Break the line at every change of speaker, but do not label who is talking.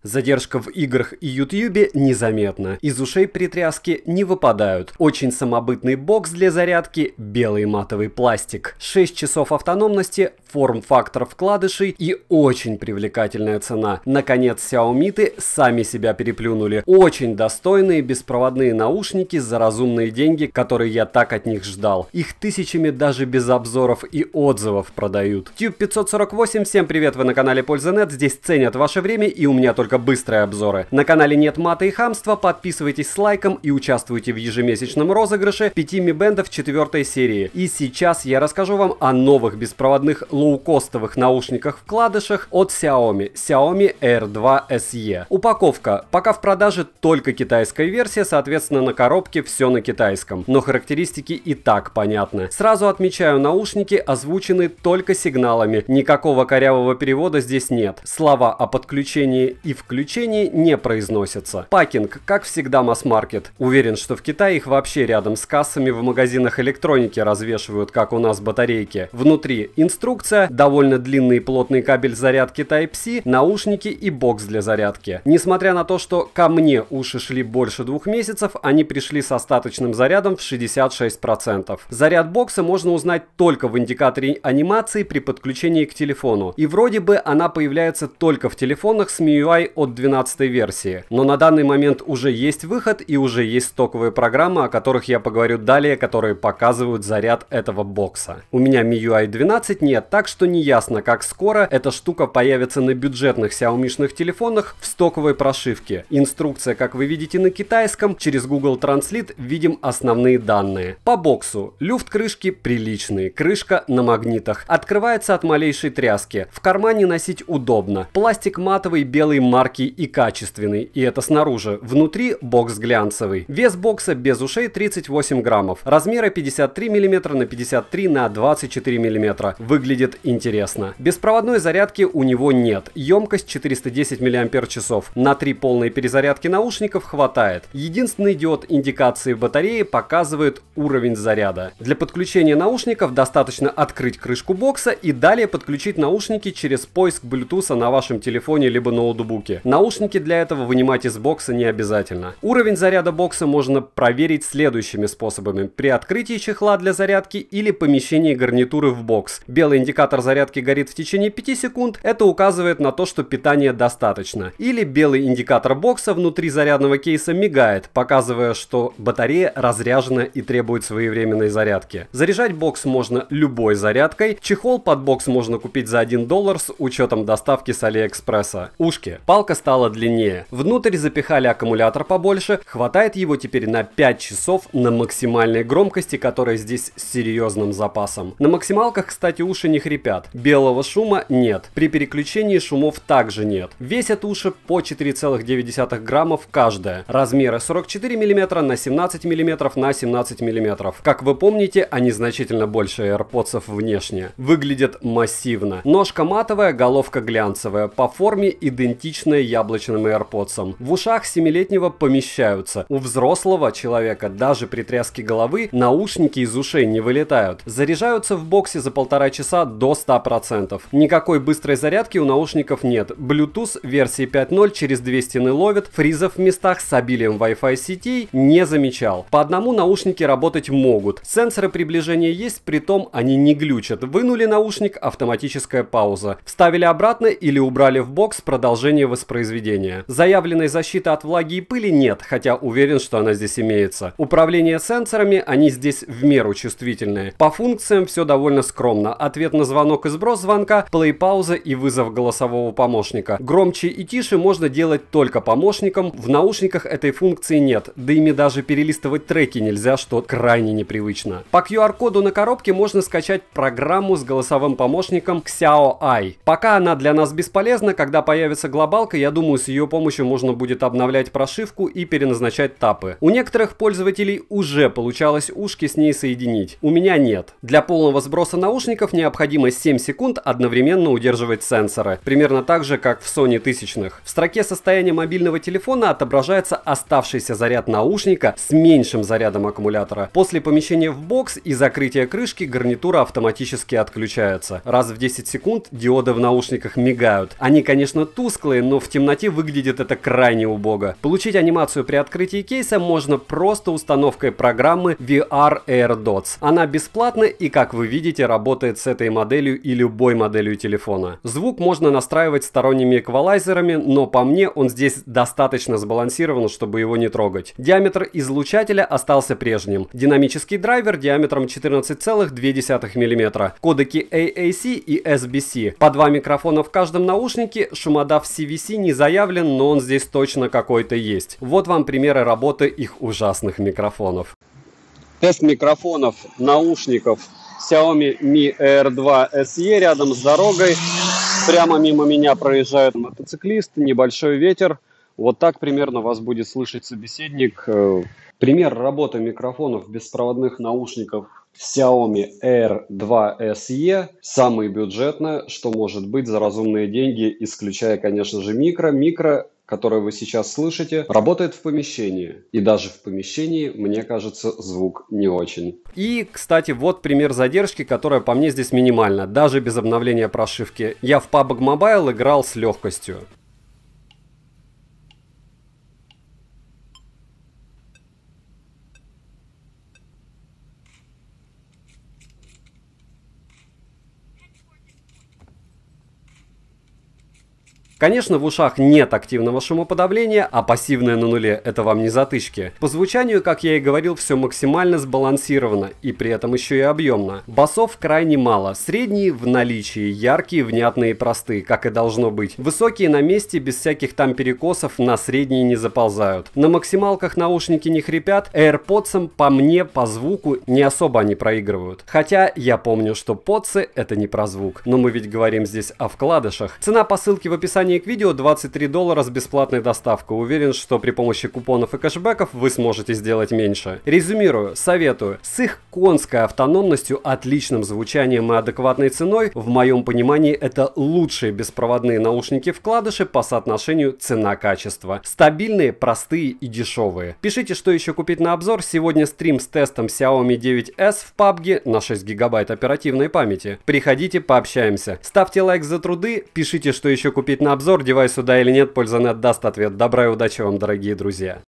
Задержка в играх и ютьюбе незаметна. Из ушей при тряске не выпадают. Очень самобытный бокс для зарядки, белый матовый пластик. 6 часов автономности, форм-фактор вкладышей и очень привлекательная цена. Наконец, Xiaomi сами себя переплюнули. Очень достойные беспроводные наушники за разумные деньги, которые я так от них ждал. Их тысячами даже без обзоров и отзывов продают. Tube 548, всем привет, вы на канале Польза.нет. Здесь ценят ваше время и у меня только быстрые обзоры. На канале нет мата и хамства, подписывайтесь с лайком и участвуйте в ежемесячном розыгрыше 5 Mi Band 4 серии. И сейчас я расскажу вам о новых беспроводных лоукостовых наушниках-вкладышах от Xiaomi Air 2 SE. Упаковка. Пока в продаже только китайская версия, соответственно на коробке все на китайском. Но характеристики и так понятны. Сразу отмечаю, наушники озвучены только сигналами. Никакого корявого перевода здесь нет. Слова о подключении и включении не произносятся. Пакинг, как всегда, масс-маркет. Уверен, что в Китае их вообще рядом с кассами в магазинах электроники развешивают, как у нас батарейки. Внутри инструкция, довольно длинный и плотный кабель зарядки Type-C, наушники и бокс для зарядки. Несмотря на то, что ко мне уши шли больше 2 месяцев, они пришли с остаточным зарядом в 66%. Заряд бокса можно узнать только в индикаторе анимации при подключении к телефону. И вроде бы она появляется только в телефонах с MIUI от 12 версии. Но на данный момент уже есть выход и уже есть стоковые программы, о которых я поговорю далее, которые показывают заряд этого бокса. У меня MIUI 12 нет, так что не ясно, как скоро эта штука появится на бюджетных Xiaomi-шных телефонах в стоковой прошивке. Инструкция, как вы видите, на китайском. Через Google Translate видим основные данные. По боксу. Люфт крышки приличный. Крышка на магнитах. Открывается от малейшей тряски. В кармане носить удобно. Пластик матовый, белый, марки и качественный. И это снаружи. Внутри бокс глянцевый. Вес бокса без ушей 38 граммов. Размеры 53 мм на 53 на 24 мм. Выглядит интересно. Беспроводной зарядки у него нет. Емкость 410 мАч. На 3 полные перезарядки наушников хватает. Единственный диод индикации батареи показывает уровень заряда. Для подключения наушников достаточно открыть крышку бокса и далее подключить наушники через поиск Bluetooth на вашем телефоне либо ноутбуке. Наушники для этого вынимать из бокса не обязательно. Уровень заряда бокса можно проверить следующими способами. При открытии чехла для зарядки или помещении гарнитуры в бокс. Белый индикатор зарядки горит в течение 5 секунд. Это указывает на то, что питания достаточно. Или белый индикатор бокса внутри зарядного кейса мигает, показывая, что батарея разряжена и требует своевременной зарядки. Заряжать бокс можно любой зарядкой. Чехол под бокс можно купить за $1 с учетом доставки с Алиэкспресса. Ушки. Палка стала длиннее. Внутрь запихали аккумулятор побольше. Хватает его теперь на 5 часов на максимальной громкости, которая здесь с серьезным запасом. На максималках, кстати, уши не хрипят. Белого шума нет. При переключении шумов также нет. Весят уши по 4,9 граммов каждая. Размеры 44 мм на 17 мм на 17 мм. Как вы помните, они значительно больше AirPods внешне. Выглядят массивно. Ножка матовая, головка глянцевая. По форме идентичная яблочным AirPods. В ушах 7-летнего помещаются. У взрослого человека даже при тряске головы наушники из ушей не вылетают. Заряжаются в боксе за 1,5 часа до 100%. Никакой быстрой зарядки у наушников нет. Bluetooth версии 5.0 через 2 стены ловит. Фризов в местах с обилием Wi-Fi сетей не замечал. По одному наушники работать могут. Сенсоры приближения есть, притом они не глючат. Вынули наушник, автоматическая пауза. Вставили обратно или убрали в бокс, продолжение воспроизведения. Заявленной защиты от влаги и пыли нет, хотя уверен, что она здесь имеется. Управление сенсорами, они здесь в меру чувствительные. По функциям все довольно скромно. Ответ на звонок и сброс звонка, плей-пауза и вызов голосового помощника. Громче и тише можно делать только помощником. В наушниках этой функции нет, да ими даже перелистывать треки нельзя, что крайне непривычно. По QR-коду на коробке можно скачать программу с голосовым помощником Xiao Ai. Пока она для нас бесполезна, когда появится глобалка, я думаю, с ее помощью можно будет обновлять прошивку и переназначать тапы. У некоторых пользователей уже получалось ушки с ней соединить. У меня нет. Для полного сброса наушников необходимо 7 секунд одновременно удерживать сенсоры. Примерно так же, как в Sony 1000-х. В строке состояния мобильного телефона отображается оставшийся заряд наушника с меньшим зарядом аккумулятора. После помещения в бокс и закрытия крышки гарнитура автоматически отключается. Раз в 10 секунд диоды в наушниках мигают. Они, конечно, тусклые, но но в темноте выглядит это крайне убого. Получить анимацию при открытии кейса можно просто установкой программы VR AirDots. Она бесплатна и, как вы видите, работает с этой моделью и любой моделью телефона. Звук можно настраивать сторонними эквалайзерами, но по мне он здесь достаточно сбалансирован, чтобы его не трогать. Диаметр излучателя остался прежним. Динамический драйвер диаметром 14,2 мм. Кодеки AAC и SBC. По 2 микрофона в каждом наушнике. Шумодав CVC не заявлен, но он здесь точно какой-то есть. Вот вам примеры работы их ужасных микрофонов. Тест микрофонов, наушников Xiaomi Mi Air 2 SE рядом с дорогой. Прямо мимо меня проезжает мотоциклист, небольшой ветер. Вот так примерно вас будет слышать собеседник. Пример работы микрофонов беспроводных наушников Xiaomi Air 2 SE. Самый бюджетный, что может быть за разумные деньги, исключая, конечно же, микро, которое вы сейчас слышите, работает в помещении. И даже в помещении, мне кажется, звук не очень. И, кстати, вот пример задержки, которая по мне здесь минимальна, даже без обновления прошивки. Я в PUBG Mobile играл с легкостью. Конечно, в ушах нет активного шумоподавления, а пассивное на нуле – это вам не затычки. По звучанию, как я и говорил, все максимально сбалансировано и при этом еще и объемно. Басов крайне мало, средние в наличии, яркие, внятные и простые, как и должно быть. Высокие на месте, без всяких там перекосов, на средние не заползают. На максималках наушники не хрипят, AirPods по мне, по звуку, не особо они проигрывают. Хотя я помню, что подсы – это не про звук, но мы ведь говорим здесь о вкладышах. Цена по ссылке в описании к видео $23 с бесплатной доставкой. Уверен, что при помощи купонов и кэшбэков вы сможете сделать меньше. Резюмирую, советую. С их конской автономностью, отличным звучанием и адекватной ценой, в моем понимании, это лучшие беспроводные наушники-вкладыши по соотношению цена-качество. Стабильные, простые и дешевые. Пишите, что еще купить на обзор. Сегодня стрим с тестом Xiaomi 9S в PUBG на 6 гигабайт оперативной памяти. Приходите, пообщаемся. Ставьте лайк за труды, пишите, что еще купить на обзор, девайс сюда или нет, Пользанет даст ответ. Добра и удачи вам, дорогие друзья.